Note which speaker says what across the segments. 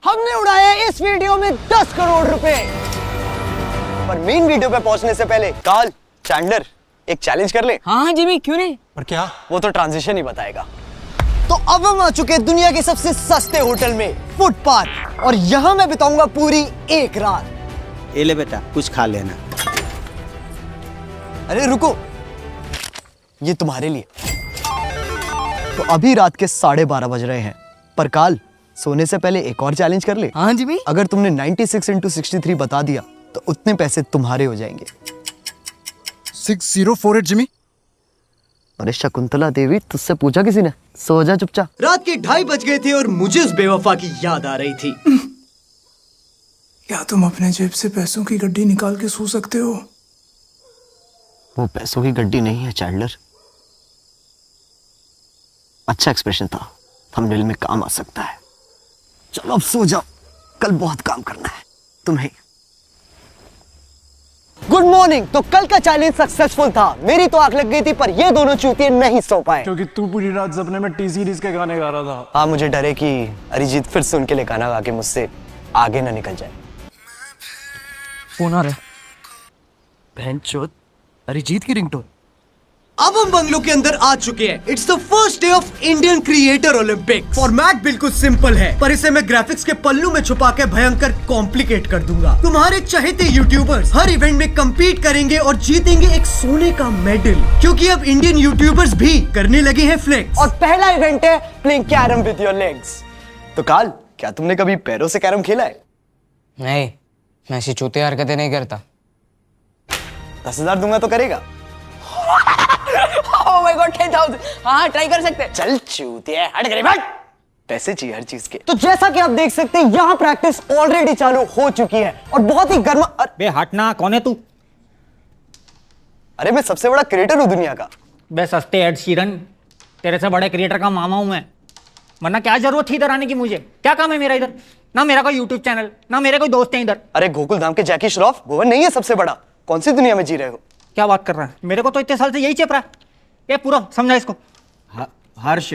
Speaker 1: हमने उड़ाया इस वीडियो में 10 करोड़ रुपए। पर मेन वीडियो पे पहुंचने से पहले कार्ल, चैंडलर एक चैलेंज कर ले।
Speaker 2: हाँ जिमी, क्यों नहीं?
Speaker 3: पर क्या?
Speaker 1: वो तो ट्रांजिशन ही बताएगा। तो अब हम आ चुके हैं दुनिया के सबसे सस्ते होटल में, फुटपाथ, और यहाँ मैं बिताऊंगा पूरी एक रात।
Speaker 4: ये ले बेटा, कुछ खा लेना।
Speaker 1: अरे रुको, ये तुम्हारे लिए। तो अभी रात के 12:30 बज रहे हैं, पर काल सोने से पहले एक और चैलेंज कर ले।
Speaker 2: हाँ जिमी।
Speaker 1: अगर तुमने 96 into 63 बता दिया तो उतने पैसे तुम्हारे हो जाएंगे।
Speaker 3: 6048 जिमी।
Speaker 1: अरे शकुंतला देवी, तुझसे पूछा किसी ने? सो जा चुपचाप। रात के 2:30 बज गए थे और मुझे उस बेवफा की याद आ रही थी।
Speaker 5: क्या तुम अपने जेब से पैसों की गड्डी निकाल के सो सकते हो?
Speaker 1: वो पैसों की गड्डी नहीं है चैंडलर। अच्छा एक्सप्रेशन था, थंबनेल में काम आ सकता है। चलो अब सो जाओ, कल बहुत काम करना है तुम्हें। Good morning. तो कल का चैलेंज सक्सेसफुल था। मेरी तो आंख लग गई थी, पर ये दोनों चूतिए नहीं सो पाए।
Speaker 3: क्योंकि तू पूरी रात सपने में टी सीरीज के गाने गा रहा था।
Speaker 1: हाँ, मुझे डर है कि अरिजीत फिर से उनके लिए गाना गा के मुझसे आगे ना निकल जाए।
Speaker 2: फोन आ रहा है।
Speaker 1: बहनचोद, अरिजीत की रिंगटोन। अब हम बंगलो के अंदर आ चुके हैं। It's the first day of Indian creator Olympic. Format बिल्कुल सिंपल है, पर इसे मैं ग्राफिक्स के पल्लू में छुपा के भयंकर कॉम्प्लिकेट कर दूंगा। तुम्हारे चहेते यूट्यूबर्स हर इवेंट में compete करेंगे और जीतेंगे एक सोने का मेडल, क्योंकि अब इंडियन यूट्यूबर्स भी करने लगे हैं फ्लेक्स। और पहला इवेंट है playing carrom with your legs. तो काल, क्या तुमने कभी पैरों से कैरम खेला है?
Speaker 2: नहीं, मैं ऐसी चूतिया हरकतें नहीं करता।
Speaker 1: 10,000 दूंगा तो करेगा?
Speaker 2: Oh my God, 10,000। हाँ, ट्राई कर सकते हैं।
Speaker 1: चल चूतिया, हट गई भाग। पैसे चाहिए हर चीज के। तो जैसा कि आप देख सकते हैं, यहाँ प्रैक्टिस ऑलरेडी चालू हो चुकी है और बहुत ही गर्मा।
Speaker 4: बे हटना, कौन है तू?
Speaker 1: अरे मैं सबसे बड़ा क्रिएटर हूँ दुनिया का।
Speaker 4: बे सस्ते एड शीरन, तेरे से बड़े क्रिएटर का मामा हूं मैं। वरना क्या जरूरत थी इधर आने की? मुझे क्या काम है मेरा इधर? ना मेरा कोई यूट्यूब चैनल, ना मेरे कोई दोस्त है इधर।
Speaker 1: अरे गोकुल धाम के जैकी श्रॉफ, भुवन नहीं है सबसे बड़ा? कौन सी दुनिया में जी रहे हो?
Speaker 4: क्या बात कर रहा है? मेरे को तो इतने साल से यही चेप रहा है। ये पूरा समझा इसको। हर्ष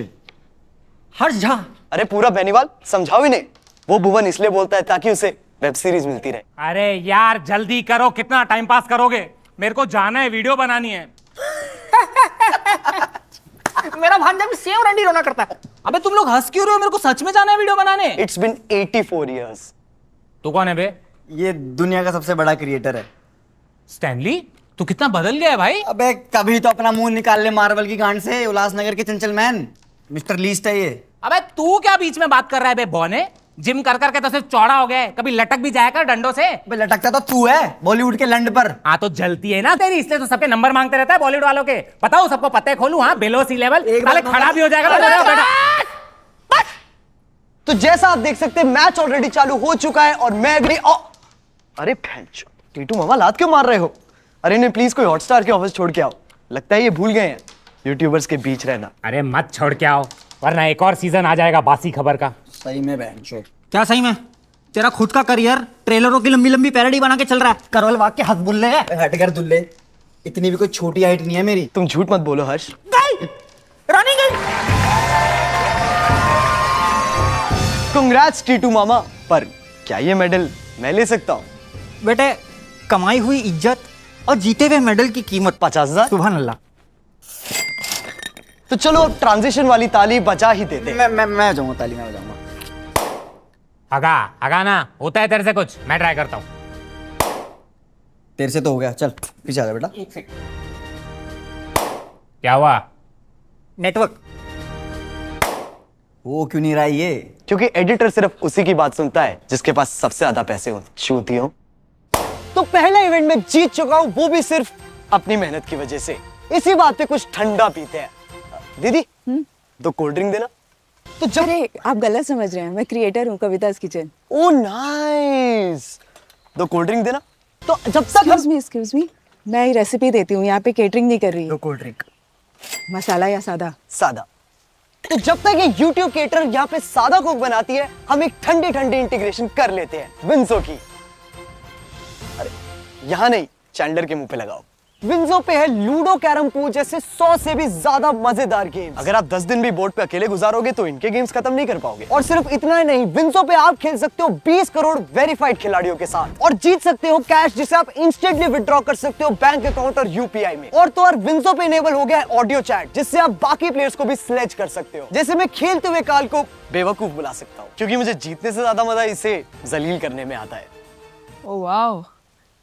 Speaker 4: झा।
Speaker 1: अरे पूरा बेनीवाल समझाओ इन्हें। वो भुवन इसलिए बोलता है ताकि उसे वेब सीरीज मिलती रहे।
Speaker 6: अरे यार जल्दी करो, कितना टाइम पास करोगे? मेरे को जाना है, वीडियो बनानी है।
Speaker 4: मेरा भांजा भी सेम रंडी रोना करता है।
Speaker 6: अबे तुम लोग हंस क्यों रहे हो? मेरे को सच में जाना है वीडियो बनाने।
Speaker 1: It's been 84 years।
Speaker 6: तू कौन है बे?
Speaker 4: ये दुनिया का सबसे बड़ा क्रिएटर है।
Speaker 6: स्टैनली, तू कितना बदल गया है भाई।
Speaker 4: अबे कभी तो अपना मुंह निकाल ले मार्वल की गांड से। उल्लासनगर के चंचल मैन मिस्टर लीस्ट है ये।
Speaker 6: अबे तू क्या बीच में बात कर रहा है बे बौने? जिम कर करके तो सिर्फ चौड़ा हो गया है, कभी लटक भी जाया कर डंडों से।
Speaker 4: अबे लटकता तो तू है बॉलीवुड के लंड पर।
Speaker 6: हाँ तो जलती है ना तेरी, इसलिए तो सबके नंबर मांगते रहता है बॉलीवुड वालों के। बताओ सबको पते खोलूं? हाँ, बिलो सी लेवल खड़ा भी हो जाएगा बेटा।
Speaker 1: तो जैसा आप देख सकते हैं, मैच ऑलरेडी चालू हो चुका है और मैं भी अरे भैंचो, टीटू मामा लात क्यों मार रहे हो? अरे नहीं, प्लीज कोई हॉटस्टार के ऑफिस छोड़ के आओ। लगता है ये भूल गए हैं यूट्यूबर्स के बीच रहना।
Speaker 6: अरे मत छोड़ के आओ, वरना एक और सीजन आ जाएगा बासी खबर का।
Speaker 4: सही में बहनचोद। क्या सही में? तेरा खुद का करियर ट्रेलरों की लंबी लंबी पैरोडी बना के चल रहा है। करवल वाग के हद बुल्ले है। हट कर दुल्ले, इतनी भी कोई छोटी हाइट नहीं है मेरी।
Speaker 1: तुम झूठ मत बोलो हर्ष।
Speaker 4: रानी गई।
Speaker 1: कांग्रेट्स टीटू मामा, पर क्या ये मेडल मैं ले सकता हूँ?
Speaker 4: बेटे, कमाई हुई इज्जत और जीते हुए मेडल की कीमत
Speaker 1: 50,000।
Speaker 4: सुभान अल्लाह।
Speaker 1: तो चलो अब ट्रांजिशन वाली ताली बजा ही देते हैं।
Speaker 4: मैं जाऊंगा, ताली में बजाऊंगा।
Speaker 6: हगा ना होता है तेरे से कुछ? मैं ट्राई करता हूँ।
Speaker 4: तेरे से तो हो गया, चल पीछे आ जा बेटा।
Speaker 6: एक सेकंड। क्या हुआ?
Speaker 4: नेटवर्क। वो क्यों नहीं रहा ये?
Speaker 1: क्योंकि एडिटर सिर्फ उसी की बात सुनता है जिसके पास सबसे ज्यादा पैसे हो। चूतियों। तो पहला इवेंट में जीत चुका हूं, वो भी सिर्फ अपनी मेहनत की वजह से। इसी बात पे कुछ ठंडा पीते हैं। दीदी, 2 कोल्ड ड्रिंक देना। तो जब
Speaker 7: अरे आप गलत समझ रहे हैं, मैं क्रिएटर हूँ कविता's किचन।
Speaker 1: ओ नाइस। 2 कोल्ड ड्रिंक देना। तो जब तक
Speaker 7: एक्सक्यूज मी, मैं रेसिपी देती हूँ, यहाँ पे केटरिंग नहीं कर रही।
Speaker 1: 2 कोल्ड ड्रिंक।
Speaker 7: मसाला या सादा?
Speaker 1: सादा। तो जब तक ये YouTube केटर यहाँ पे सादा कोक बनाती है, हम एक ठंडी ठंडी इंटीग्रेशन कर लेते हैं विंसो की। अरे यहाँ नहीं, चैंडलर के मुंह पे लगाओ। विंजो पे है लूडो, कैरम पूल जैसे 100 से भी ज्यादा मजेदार गेम्स। अगर आप 10 दिन भी बोर्ड पे अकेले गुजारोगे तो इनके गेम्स खत्म नहीं कर पाओगे। और सिर्फ इतना ही नहीं, विंजो पे आप खेल सकते हो 20 करोड़ वेरीफाइड खिलाड़ियों के साथ और जीत सकते हो कैश जिसे आप इंस्टेंटली विड्रॉ कर सकते हो बैंक अकाउंट और यूपीआई में। और तो और विंजो पे इनेबल हो गया है ऑडियो चैट जिससे आप बाकी प्लेयर्स को भी स्लेज कर सकते हो। जैसे मैं खेलते हुए काल को बेवकूफ बुला सकता हूँ क्योंकि मुझे जीतने से ज्यादा मजा इसे जलील करने में आता है।
Speaker 2: Oh wow.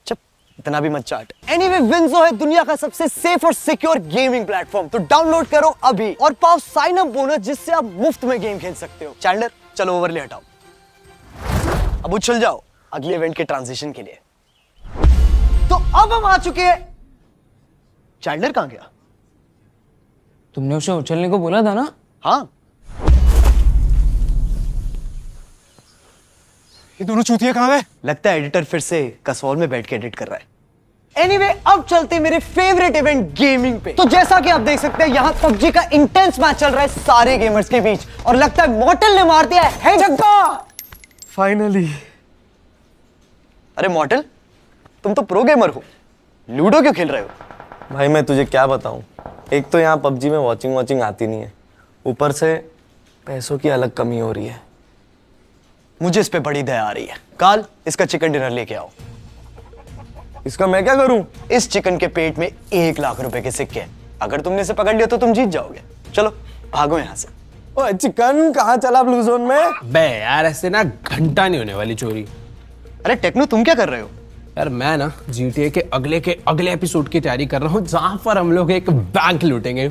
Speaker 1: चुप, इतना भी मत चाट। एनीवे, विंजो है दुनिया का सबसे सेफ और सिक्योर गेमिंग प्लेटफॉर्म, तो डाउनलोड करो अभी और पाओ साइन अप बोनस जिससे आप मुफ्त में गेम खेल सकते हो। चैंडलर, चलो ओवरले हटाओ, अब उछल जाओ अगले इवेंट के ट्रांजिशन के लिए। तो अब हम आ चुके हैं। चैंडलर कहां गया?
Speaker 2: तुमने उसे उछलने को बोला था ना?
Speaker 1: हाँ,
Speaker 3: ये दोनों चूतिया कहाँ गए?
Speaker 1: लगता है एडिटर फिर से कसौल में बैठ के एडिट कर रहा है। एनीवे, अब चलते मेरे फेवरेट इवेंट गेमिंग पे। तो जैसा कि आप देख सकते हैं यहाँ पबजी का इंटेंस मैच चल रहा है सारे गेमर्स के बीच और लगता है मॉर्टल ने मार दिया है छक्का।
Speaker 3: फाइनली।
Speaker 1: अरे मॉर्टल, तुम तो प्रो गेमर हो, लूडो क्यों खेल रहे हो?
Speaker 8: भाई मैं तुझे क्या बताऊं, एक तो यहाँ पबजी में वॉचिंग आती नहीं है, ऊपर से पैसों की अलग कमी हो रही है।
Speaker 1: मुझे इस पे बड़ी दया आ रही है। काल, इसका चिकन डिनर लेके आओ।
Speaker 8: इसका मैं क्या करूं?
Speaker 1: इस चिकन के पेट में 1 लाख रुपए के सिक्के हैं। अगर तुमने इसे पकड़ लिया तो तुम जीत जाओगे। चलो भागो यहाँ से।
Speaker 8: ओए चिकन कहाँ चला ब्लू जोन में?
Speaker 9: बे यार, ऐसे ना घंटा नहीं होने वाली चोरी।
Speaker 1: अरे टेक्नो, तुम क्या कर रहे हो?
Speaker 9: यार मैं ना GTA के अगले एपिसोड की तैयारी कर रहा हूँ जहां पर हम लोग एक बैंक लूटेंगे।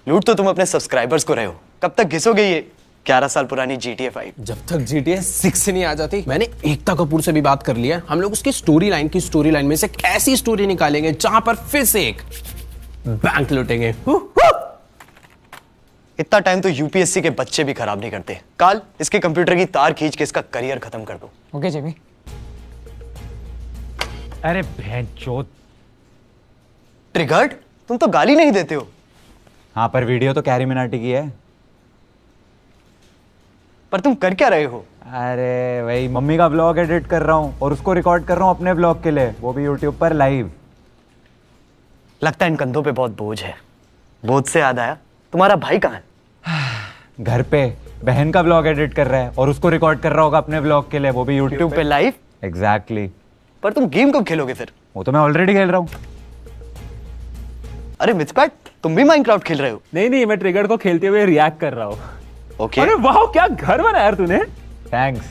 Speaker 1: लूट तो तुम अपने सब्सक्राइबर्स को रहे हो, कब तक घिसोगे ये 11 साल पुरानी GTA 5?
Speaker 9: जब तक GTA 6 नहीं आ जाती। मैंने एकता कपूर से भी बात कर लिया, हम लोग उसकी स्टोरी लाइन में से एक ऐसी स्टोरी निकालेंगे जहां पर फिर से एक बैंक लूटेंगे।
Speaker 1: इतना टाइम तो यूपीएससी के बच्चे भी खराब नहीं करते। काल, इसके कंप्यूटर की तार खींच के इसका करियर खत्म कर दो।
Speaker 2: ओके जेबी।
Speaker 6: अरे भैंचोद।
Speaker 1: ट्रिगर्ड, तुम तो गाली नहीं देते हो।
Speaker 10: हाँ, पर वीडियो तो कैरी मिनाटी की है।
Speaker 1: पर तुम कर क्या रहे हो?
Speaker 10: अरे वही मम्मी का ब्लॉग एडिट कर रहा हूँ और उसको रिकॉर्ड कर रहा हूँ अपने ब्लॉग के लिए, वो भी यूट्यूब पर लाइव।
Speaker 1: लगता है इन कंधों पे बहुत बोझ है। बोझ से याद आया, तुम्हारा भाई कहाँ है?
Speaker 10: घर पे बहन का ब्लॉग एडिट कर रहा है और उसको रिकॉर्ड कर रहा होगा अपने ब्लॉग के लिए, वो भी यूट्यूब
Speaker 1: पे लाइव।
Speaker 10: एग्जैक्टली।
Speaker 1: पर तुम गेम कब खेलोगे फिर?
Speaker 10: वो तो मैं ऑलरेडी खेल रहा हूँ।
Speaker 1: अरे मिथपैट, तुम भी माइनक्राफ्ट खेल रहे हो?
Speaker 6: नहीं, मैं ट्रिगर को खेलते हुए रिएक्ट कर रहा हूँ।
Speaker 1: ओके।
Speaker 6: अरे वाह, क्या घर बनाया यार तूने।
Speaker 10: थैंक्स।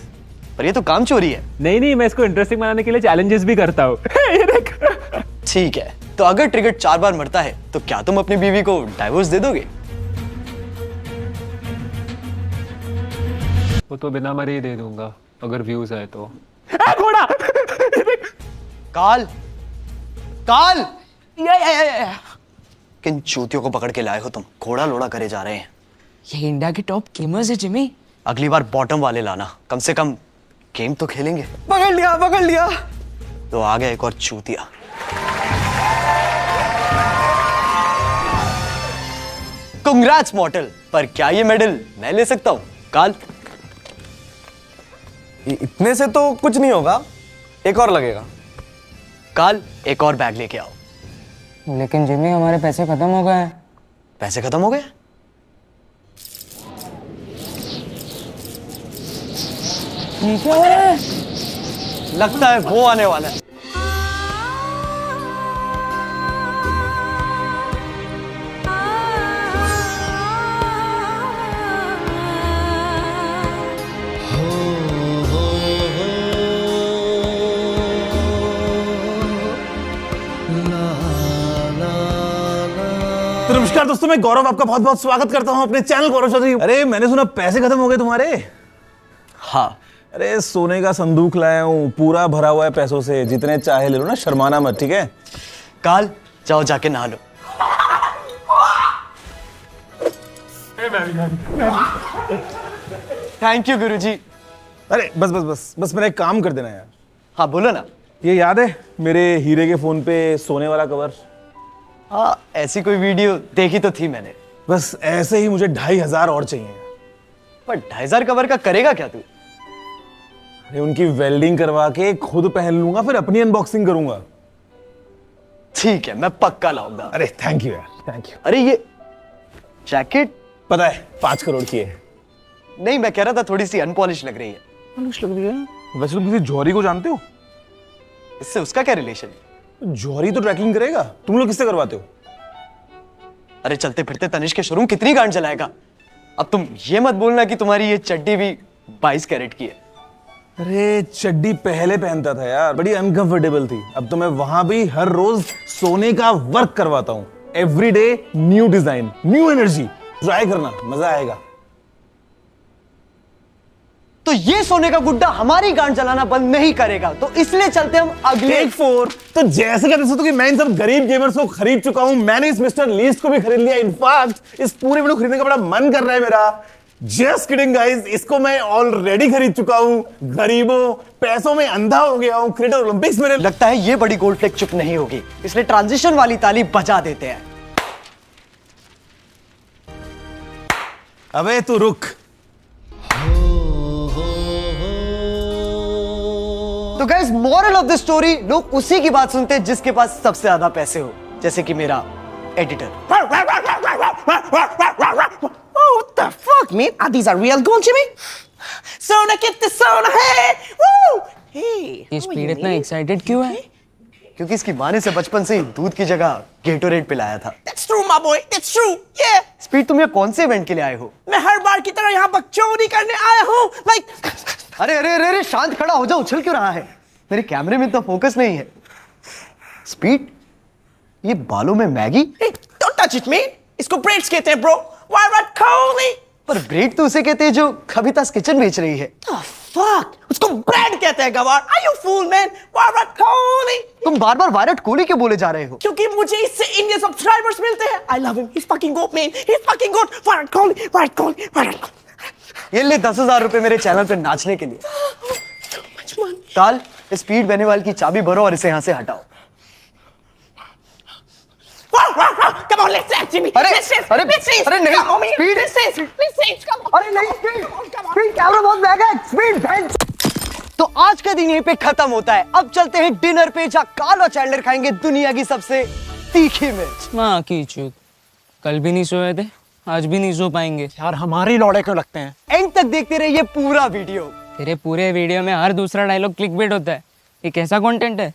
Speaker 1: पर ये तो काम चोरी है।
Speaker 6: नहीं, मैं इसको इंटरेस्टिंग बनाने के लिए चैलेंजेस भी करता हूँ। ये देख।
Speaker 1: ठीक है, तो अगर ट्रिगर 4 बार मरता है तो क्या तुम अपनी बीवी को डाइवोर्स दे दोगे?
Speaker 3: वो तो बिना मरे ही दे दूंगा अगर व्यूज आए तो।
Speaker 6: घोड़ा।
Speaker 1: काल, किन चूतियों को पकड़ के लाए हो तुम? घोड़ा लोड़ा करे जा रहे हैं।
Speaker 2: ये इंडिया के टॉप गेमर्स है जिमी।
Speaker 1: अगली बार बॉटम वाले लाना, कम से कम गेम तो खेलेंगे।
Speaker 8: पकड़ लिया।
Speaker 1: तो आ गया एक और चूतिया। कांग्रेट्स मॉर्टल, पर क्या ये मेडल मैं ले सकता हूँ? काल,
Speaker 8: इतने से तो कुछ नहीं होगा, एक और लगेगा।
Speaker 1: काल, एक और बैग लेके आओ।
Speaker 2: लेकिन जिमी हमारे पैसे खत्म हो गए हैं।
Speaker 1: पैसे खत्म हो गए?
Speaker 2: ये क्या हो रहा है?
Speaker 1: लगता है वो आने वाला है।
Speaker 3: तो नमस्कार दोस्तों, मैं गौरव आपका बहुत बहुत स्वागत करता हूं अपने चैनल गौरव चौधरी। अरे मैंने सुना पैसे खत्म हो गए तुम्हारे।
Speaker 1: हाँ।
Speaker 3: अरे सोने का संदूक लाया हूं, पूरा भरा हुआ है पैसों से, जितने चाहे ले लो ना, शर्माना मत, ठीक है?
Speaker 1: काल, जाओ जाके नहा लो। थैंक यू गुरुजी।
Speaker 3: अरे बस मेरा एक काम कर देना यार।
Speaker 1: हाँ बोलो ना।
Speaker 3: ये याद है मेरे हीरे के फोन पे सोने वाला कवर?
Speaker 1: हाँ, ऐसी कोई वीडियो देखी तो थी मैंने।
Speaker 3: बस ऐसे ही मुझे 2500 और चाहिए।
Speaker 1: पर 2500 कवर का करेगा क्या तू?
Speaker 3: अरे उनकी वेल्डिंग करवा के खुद पहन लूंगा, फिर अपनी अनबॉक्सिंग करूंगा।
Speaker 8: ठीक है, मैं पक्का लाऊंगा।
Speaker 3: अरे थैंक यू यार, थैंक यू।
Speaker 8: अरे ये जैकेट
Speaker 3: पता है 5 करोड़ की है।
Speaker 8: नहीं, मैं कह रहा था थोड़ी सी अनपॉलिश लग रही है।
Speaker 3: पॉलिश लग रही है? वैसे तुम किसी जौहरी को जानते हो?
Speaker 8: इससे उसका क्या रिलेशन है?
Speaker 3: जौहरी तो ट्रैकिंग करेगा, तुम लोग किससे करवाते हो?
Speaker 8: अरे चलते फिरते तनिष्क के शोरूम कितनी गांड चलाएगा। अब तुम ये मत बोलना कि तुम्हारी ये चड्डी भी 22 कैरेट की है।
Speaker 3: अरे चड्डी पहले पहनता था यार, बड़ी अनकंफर्टेबल थी। अब तो मैं वहां भी हर रोज सोने का वर्क करवाता हूँ। Every day new design, new energy. Try करना, मजा आएगा।
Speaker 8: तो ये सोने का गुड्डा हमारी गांड चलाना बंद नहीं करेगा, तो इसलिए चलते हम अगले
Speaker 3: टेक 4। तो जैसे कहते हो कि मैं इन सब गरीब गेमर्स को खरीद चुका हूं, मैंने इस मिस्टर लीस्ट को भी खरीद लिया। इनफैक्ट इस पूरे वीडियो खरीदने का बड़ा मन कर रहा है मेरा। जस्ट किडिंग गाइस, इसको मैं ऑलरेडी खरीद चुका हूं। गरीबों, पैसों में अंधा हो गया हूं। क्रिएटर ओलंपिक्स में
Speaker 8: लगता है ये बड़ी गोल्ड फ्लेक चुप नहीं होगी, इसलिए ट्रांजिशन वाली ताली बजा देते हैं।
Speaker 3: अबे तू रुक।
Speaker 8: तो guys, moral of the story, लोग उसी की बात सुनते हैं जिसके पास सबसे ज्यादा पैसे हो, जैसे कि मेरा editor.
Speaker 11: Oh, what the fuck, man? Are these are real gold, Jimmy? Sona, get the Sona, hey! Woo! Hey!
Speaker 2: ये स्पीड इतना एक्साइटेड क्यों है?
Speaker 8: क्योंकि इसकी माँ ने से बचपन से ही दूध की जगह गेटोरेड पिलाया था।
Speaker 11: That's true, my boy. That's true. Yeah.
Speaker 8: Speed, तुम ये कौन से इवेंट के लिए आए हो?
Speaker 11: मैं हर बार की तरह यहाँ बकचोदी करने आया हूँ। Like,
Speaker 8: अरे अरे अरे अरे, शांत खड़ा हो जाओ, उछल क्यों रहा है? मेरे कैमरे में तो फोकस नहीं है। स्पीड, ये बालों में Maggi?
Speaker 11: hey, don't touch it, man. इसको ब्रेड्स कहते हैं, bro. Why not Coley?
Speaker 8: पर ब्रेड तो उसे कहते हैं जो कविता's किचन बेच रही है।
Speaker 11: The fuck? उसको ब्रेड कहते हैं, गवार। Are you fool, man? Why not Coley?
Speaker 8: तुम बार बार वायरट कोहली क्यों बोले जा रहे हो?
Speaker 11: क्योंकि मुझे इससे इंडियन सब्सक्राइबर्स मिलते हैं। I love him. He's fucking goat, man. He's fucking goat. Why not Coley? Why not Coley? Why not Coley?
Speaker 8: ये ले 10,000 रुपए मेरे चैनल पे नाचने के लिए।
Speaker 11: Too much money.
Speaker 8: काल, स्पीड बेनीवाल की चाबी भरो और इसे यहाँ से हटाओ।
Speaker 11: Come on, let's dance, Jimmy.
Speaker 8: अरे
Speaker 11: Let's dance.
Speaker 8: अरे
Speaker 11: Let's dance.
Speaker 8: अरे नहीं,
Speaker 11: Come on, man.
Speaker 8: Speed,
Speaker 11: Let's dance. Let's dance. Come on.
Speaker 8: अरे नहीं स्पीड, स्पीड कैमरा बहुत महंगा है। Speed bench. तो आज का दिन यहीं पे खत्म होता है। अब चलते हैं डिनर पे, जहाँ काल और चैंडलर खाएंगे दुनिया की सबसे तीखी मिर्च।
Speaker 2: माँ की चूत, कल भी नहीं सोए थे, आज भी नहीं सो पाएंगे।
Speaker 4: यार हमारे लौड़े क्यों लगते हैं?
Speaker 8: एंड तक देखते रहिए पूरा वीडियो।
Speaker 2: तेरे पूरे वीडियो में हर दूसरा डायलॉग क्लिकबेट होता है। ये कैसा कंटेंट है?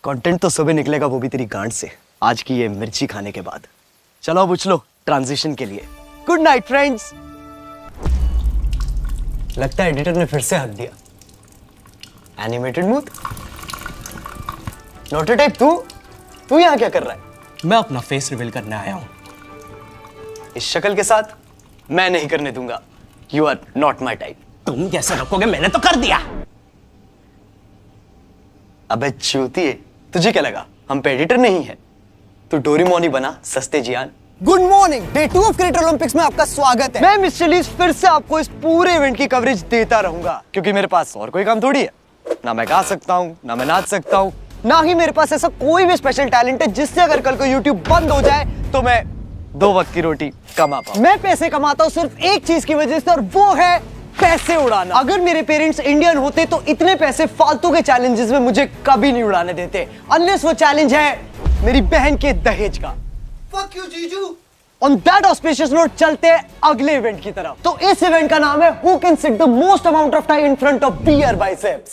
Speaker 8: कंटेंट तो सुबह निकलेगा, वो भी तेरी गांड से, आज की ये मिर्ची खाने के बाद। चलो अब उछलो ट्रांजिशन के लिए। Good night friends. लगता है एडिटर ने फिर से हक दिया। Animated mood. नोटोटाइप, तू यहाँ क्या कर रहा है? मैं अपना फेस रिवील करने आया हूँ। इस शक्ल के साथ मैं नहीं करने दूंगा। You are not my type.
Speaker 11: तुम कैसे रखोगे? मैंने तो कर दिया।
Speaker 8: अबे चूतिए, तुझे क्या लगा हम पे एडिटर नहीं है? तू डोरेमोन ही बना, सस्ते जियान। Good morning, day 2 of Creator Olympics में आपका स्वागत है। मैं मिस्टर लीस्ट फिर से आपको इस पूरे इवेंट की कवरेज देता रहूंगा, क्योंकि मेरे पास और कोई काम थोड़ी है। ना मैं गा सकता हूँ, ना मैं नाच सकता हूँ, ना ही मेरे पास ऐसा कोई भी स्पेशल टैलेंट है जिससे अगर कल को यूट्यूब बंद हो जाए तो मैं 2 वक्त की रोटी कमा पाऊं। मैं पैसे कमाता हूँ सिर्फ एक चीज की वजह से, और वो है पैसे उड़ाना। अगर मेरे पेरेंट्स इंडियन होते तो इतने पैसे फालतू के चैलेंजेस में मुझे कभी नहीं उड़ाने देते, अनलेस वो चैलेंज है मेरी बहन के दहेज का। Fuck you, जीजू। On that auspicious note, चलते हैं अगले इवेंट की तरफ। तो इस इवेंट का नाम है Who can sit the most amount of time in front of beer biceps।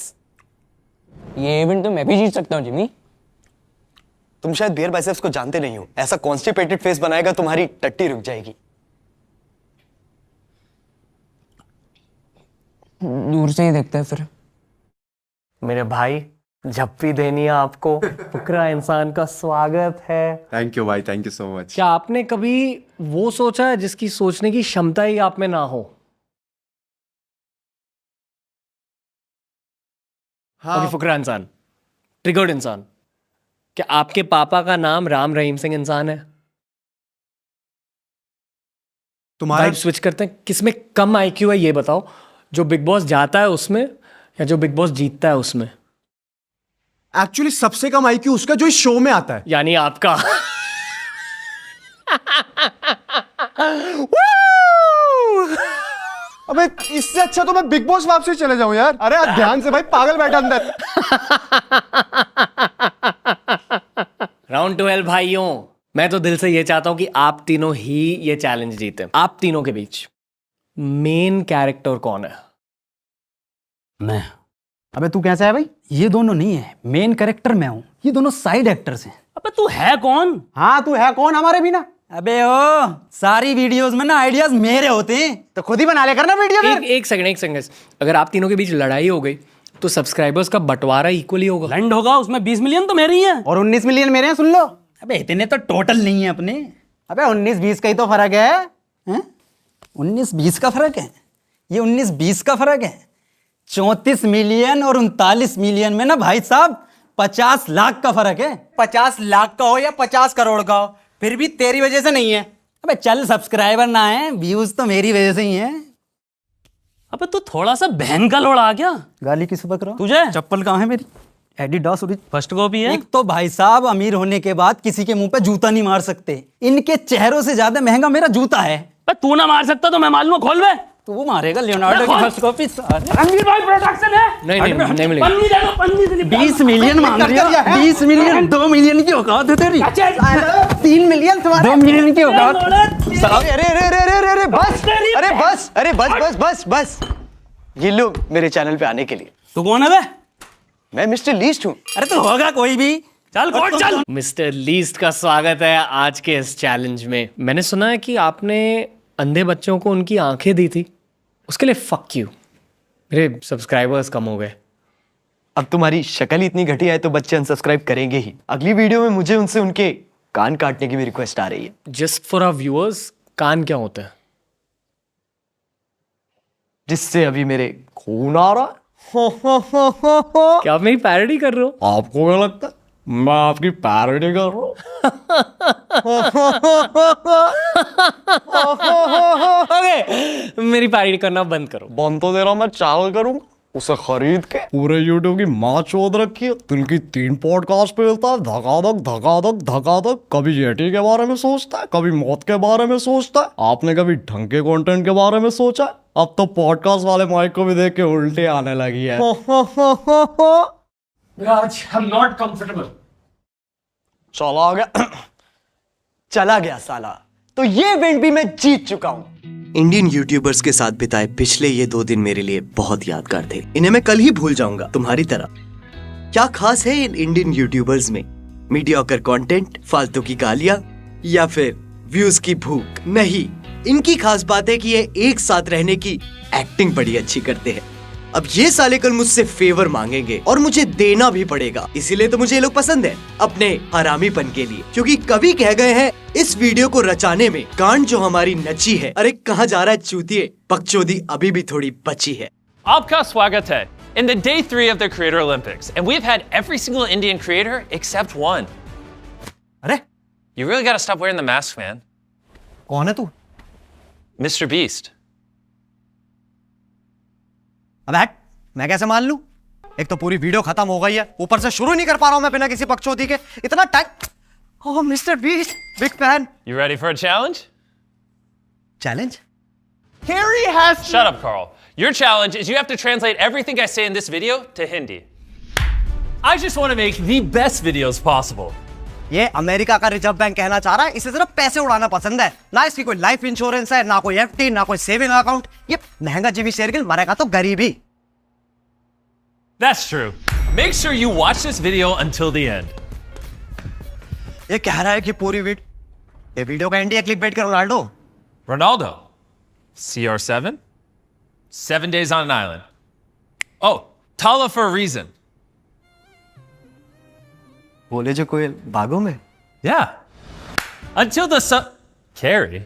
Speaker 2: ये इवेंट तो मैं भी जीत सकता हूँ जिमी।
Speaker 8: तुम शायद बियर बाइसेप्स को जानते नहीं हो। ऐसा कॉन्स्टिपेटेड फेस बनाएगा तुम्हारी टट्टी रुक जाएगी।
Speaker 2: दूर से ही देखता है फिर।
Speaker 6: मेरे भाई, झप्पी देनी है आपको। फुकरा इंसान का स्वागत है।
Speaker 12: थैंक यू भाई, थैंक यू सो मच।
Speaker 6: क्या आपने कभी वो सोचा है जिसकी सोचने की क्षमता ही आप में ना हो?
Speaker 12: हाँ।
Speaker 6: अभी फुकरा इंसान, ट्रिगर्ड इंसान। क्या आपके पापा का नाम राम रहीम सिंह इंसान है?
Speaker 12: तुम्हारा
Speaker 6: वाइब स्विच करते हैं। किसमें कम आईक्यू है ये बताओ, जो बिग बॉस जाता है उसमें या जो बिग बॉस जीतता है उसमें?
Speaker 12: एक्चुअली सबसे कम आईक्यू उसका जो इस शो में आता है,
Speaker 6: यानी आपका।
Speaker 12: अबे इससे अच्छा तो मैं बिग बॉस वापसी चले जाऊं यार। अरे ध्यान से भाई, पागल बैठा अंदर।
Speaker 6: राउंड 12 भाइयों, मैं तो दिल से ये चाहता हूं कि आप तीनों ही ये चैलेंज जीते। आप तीनों के बीच मेन कैरेक्टर कौन है?
Speaker 4: मैं। अबे तू कैसा है भाई? ये दोनों नहीं है, मेन कैरेक्टर मैं हूँ, ये दोनों साइड एक्टर्स हैं।
Speaker 2: अबे तू है कौन?
Speaker 4: हाँ तू है कौन हमारे बिना? अबे ओ, सारी वीडियोस में ना आइडियाज मेरे होते हैं, तो खुद ही बना ले करना वीडियो में।
Speaker 6: एक सेकंड, अगर आप तीनों के बीच लड़ाई हो गई तो सब्सक्राइबर्स का बंटवारा इक्वली होगा।
Speaker 2: लैंड होगा, उसमें 20 मिलियन तो मेरे ही हैं
Speaker 4: और 19 मिलियन मेरे हैं, सुन लो। अबे इतने तो टोटल नहीं है अपने। अबे 19-20 का ही तो फर्क है, 19-20 का फर्क है, ये 19-20 का फर्क है। 34 मिलियन और 39 मिलियन में ना भाई साहब 50 लाख का फर्क है। 50 लाख का हो या 50 करोड़ का हो, फिर भी तेरी वजह से नहीं है। अबे चल, सब्सक्राइबर ना है, व्यूज तो मेरी वजह से ही है।
Speaker 2: अबे तू थोड़ा सा बहन का लोड़ा आ गया।
Speaker 4: गाली किस बक रहा?
Speaker 2: तुझे
Speaker 4: चप्पल कहाँ है मेरी? एडिडास
Speaker 2: फर्स्ट कॉपी है।
Speaker 4: एक तो भाई साहब अमीर होने के बाद किसी के मुंह पे जूता नहीं मार सकते, इनके चेहरों से ज्यादा महंगा मेरा जूता है।
Speaker 2: तू ना मार सकता तो मैं मालूम, खोल बे।
Speaker 4: तू मारेगा लियोनार्डो की फर्स्ट कॉपी।
Speaker 2: रणवीर भाई प्रोडक्शन है।
Speaker 6: नहीं मिलेगा।
Speaker 2: पन्नी दे दो, पन्नी दे दो।
Speaker 4: 20 मिलियन मांग रही है। 20 मिलियन, 2 मिलियन की औकात है तेरी। 3 मिलियन तुम्हारे, 2 मिलियन की औकात।
Speaker 8: बस ये लोग मेरे चैनल पे आने के लिए।
Speaker 2: तू कौन है बे?
Speaker 8: मैं मिस्टर लीस्ट हूँ।
Speaker 4: अरे तो होगा कोई भी।
Speaker 2: चल कोर्ट चल।
Speaker 6: मिस्टर लीस्ट का स्वागत है आज के इस चैलेंज में। मैंने सुना है कि आपने अंधे बच्चों को उनकी आंखें दी थी, उसके लिए फक यू। मेरे सब्सक्राइबर्स कम हो गए।
Speaker 8: अब तुम्हारी शक्ल ही इतनी घटिया है तो बच्चे अनसब्सक्राइब करेंगे ही। अगली वीडियो में मुझे उनसे उनके कान काटने की भी रिक्वेस्ट आ रही है।
Speaker 6: जस्ट फॉर आवर व्यूअर्स, कान क्या होता है?
Speaker 8: जिससे अभी मेरे खून आ रहा है।
Speaker 6: क्या आप मेरी पैरोडी कर रहे हो?
Speaker 8: आपको क्या लगता है मैं आपकी पैरोडी कर रहा हूँ?
Speaker 6: ओके, मेरी पैरोडी करना बंद करो।
Speaker 8: बंद तो दे रहा, मैं चैनल करूंगा उसे खरीद के। पूरे यूट्यूब की माँ चोद रखी है। दिन की 3 पॉडकास्ट पे मिलता है, धकाधक। कभी जेटी के बारे में सोचता है, कभी मौत के बारे में सोचता है। आपने कभी ढंग के कंटेंट के बारे में सोचा है? अब तो पॉडकास्ट वाले माइक को भी देख के उल्टे आने लगी है।
Speaker 6: राज, I'm not comfortable.
Speaker 8: चला गया साला। तो ये इवेंट भी मैं जीत चुका हूँ। इंडियन यूट्यूबर्स के साथ बिताए पिछले ये 2 दिन मेरे लिए बहुत यादगार थे। इन्हें मैं कल ही भूल जाऊंगा, तुम्हारी तरह। क्या खास है इन इंडियन यूट्यूबर्स में? मीडियोकर कंटेंट, फालतू की गालियां या फिर व्यूज की भूख? नहीं, इनकी खास बात है कि ये एक साथ रहने की एक्टिंग बड़ी अच्छी करते हैं। अब ये साले कल मुझसे फेवर मांगेंगे और मुझे देना भी पड़ेगा, इसीलिए तो मुझे ये लोग पसंद है, अपने हरामीपन के लिए। क्योंकि कवि कह गए हैं, इस वीडियो को रचाने में गांड जो हमारी नची है। अरे कहाँ जा रहा है चूतिए, बकचोदी अभी भी थोड़ी बची है।
Speaker 13: आपका स्वागत है in the day 3 of the Creator Olympics, and we've had every single Indian creator except one.
Speaker 4: अरे
Speaker 13: You really gotta stop wearing the mask, man.
Speaker 4: कौन है तू?
Speaker 13: Mr. Beast.
Speaker 8: अब हट, मैं कैसे मान लूं? एक तो पूरी वीडियो खत्म हो गई है, ऊपर से शुरू नहीं कर पा रहा हूं मैं बिना किसी बकचोदी के। इतना time. Oh mister beast, big fan.
Speaker 13: You ready for a challenge?
Speaker 8: Challenge?
Speaker 11: Harry has
Speaker 13: Shut up, Carl. Your challenge is you have to translate everything I say in this video to Hindi. I just want to make the best videos possible.
Speaker 8: ये America का reserve bank कहना चाह रहा है, इसे सिर्फ पैसे उड़ाना पसंद है। ना इसकी कोई लाइफ इंश्योरेंस है, ना कोई एफडी, ना कोई सेविंग अकाउंट। ये महंगा जीवी शेरगिल, मरेगा तो गरीबी।
Speaker 13: That's true. Make sure you watch this video until the end.
Speaker 8: ये कह रहा है कि पूरी ये वीडियो का एंड है क्लिकबेट का Ronaldo.
Speaker 13: Ronaldo. CR7? 7 days on an island. Oh, Tala for a reason.
Speaker 8: बोले जो कोयल बागों में?
Speaker 13: Yeah. Until the sun... Carrie.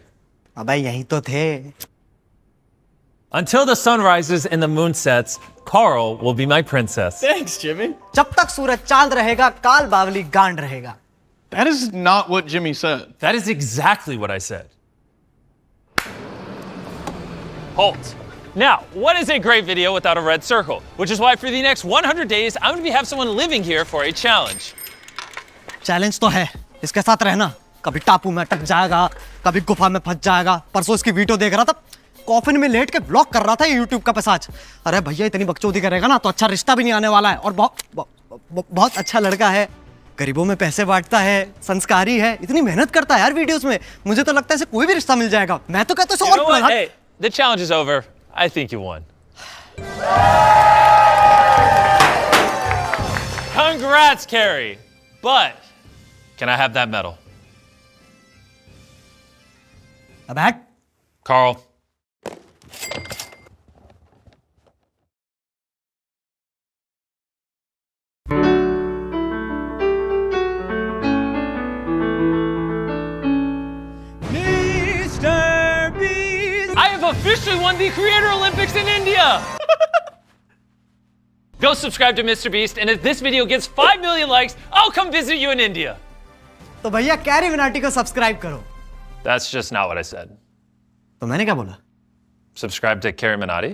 Speaker 8: अबे यही तो थे।
Speaker 13: Until the sun rises and the moon sets, Carl will be my princess.
Speaker 8: Thanks, Jimmy. जब तक सूरज चांद रहेगा, काल बावली गांड रहेगा।
Speaker 14: That is not what Jimmy said.
Speaker 13: That is exactly what I said. Halt. Now, what is a great video without a red circle? Which is why for the next 100 days, I'm going to have someone living here for a challenge.
Speaker 8: Challenge तो है, इसके साथ रहना। कभी टापू में अटक जाएगा, कभी गुफा में फंस जाएगा। परसों इसकी वीडियो देख रहा था, कॉफिन में लेट के ब्लॉग कर रहा था यूट्यूब का पैसाज। अरे भैया इतनी बकचोदी करेगा ना तो अच्छा रिश्ता भी नहीं आने वाला है। और बहुत बहुत अच्छा लड़का है, गरीबों में पैसे बांटता है, संस्कारी है, इतनी मेहनत करता है यार वीडियोस में। मुझे तो लगता है इसे कोई भी रिश्ता मिल जाएगा। मैं तो कहता हूं
Speaker 13: You know what? Hey, the challenge is over. I think you won. Congrats, Carrie. But can I have that medal?
Speaker 8: अब hat
Speaker 13: Carl. I have officially won the Creator Olympics in India! Go subscribe to Mr. Beast, and if this video gets 5 million likes, I'll come visit you in India.
Speaker 8: तो भैया carry Minati को subscribe करो।
Speaker 13: That's just not what I said.
Speaker 8: तो मैंने क्या बोला?
Speaker 13: Subscribe to Carrie Minotti?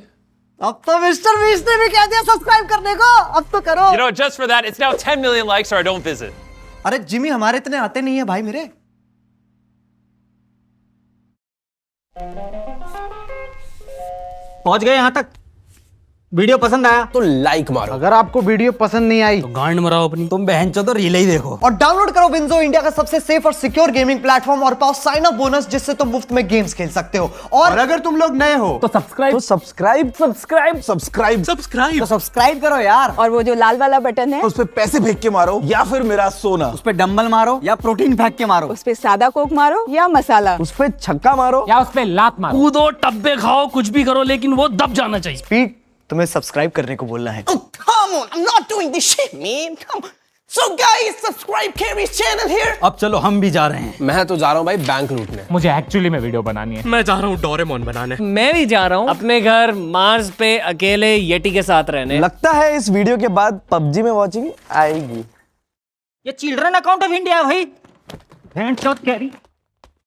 Speaker 8: अब तो मिस्टर बीस्ट ने भी कह दिया सब्सक्राइब करने को, अब तो करो।
Speaker 13: You know, just for that, it's now 10 million likes or I don't visit.
Speaker 8: अरे जिमी हमारे इतने आते नहीं है भाई मेरे।
Speaker 4: पहुंच गए यहाँ तक। वीडियो पसंद आया
Speaker 9: तो लाइक मारो।
Speaker 4: अगर आपको वीडियो पसंद नहीं आई तो गांड मराओ अपनी। तुम बहनचोद तो रील ही देखो।
Speaker 8: और डाउनलोड करो विंजो, इंडिया का सबसे सेफ और सिक्योर गेमिंग प्लेटफॉर्म, और पाओ साइन अप बोनस जिससे तुम मुफ्त में गेम्स खेल सकते हो। और
Speaker 12: अगर तुम लोग नए हो
Speaker 4: तो सब्सक्राइब करो यार।
Speaker 7: और वो जो लाल वाला बटन है
Speaker 3: उस पे पैसे फेंक के मारो या फिर मेरा सोना।
Speaker 4: उस पे डंबल मारो या प्रोटीन फेंक के मारो।
Speaker 7: उस पे सादा कोक मारो या मसाला।
Speaker 4: उस पे छक्का मारो
Speaker 2: या उस पे लात मारो।
Speaker 15: कूदो, टब्बे खाओ, कुछ भी करो, लेकिन वो दब जाना चाहिए।
Speaker 8: स्पीड तुम्हें सब्सक्राइब करने को बोलना है।
Speaker 11: Oh, come on, I'm not doing this shit, man. Come on. So guys, subscribe Carrie's channel here.
Speaker 4: अब चलो हम भी जा रहे हैं।
Speaker 9: मैं तो जा रहा हूँ भाई बैंक लूटने।
Speaker 2: मुझे एक्चुअली में वीडियो बनानी है।
Speaker 15: मैं जा रहा हूँ डोरेमोन बनाने।
Speaker 6: मैं भी जा रहा हूँ अपने घर मार्स पे अकेले येटी के साथ रहने।
Speaker 3: लगता है इस वीडियो के बाद पबजी में वॉचिंग आएगी।
Speaker 4: ये चिल्ड्रन अकाउंट ऑफ इंडिया है भाई। कैरी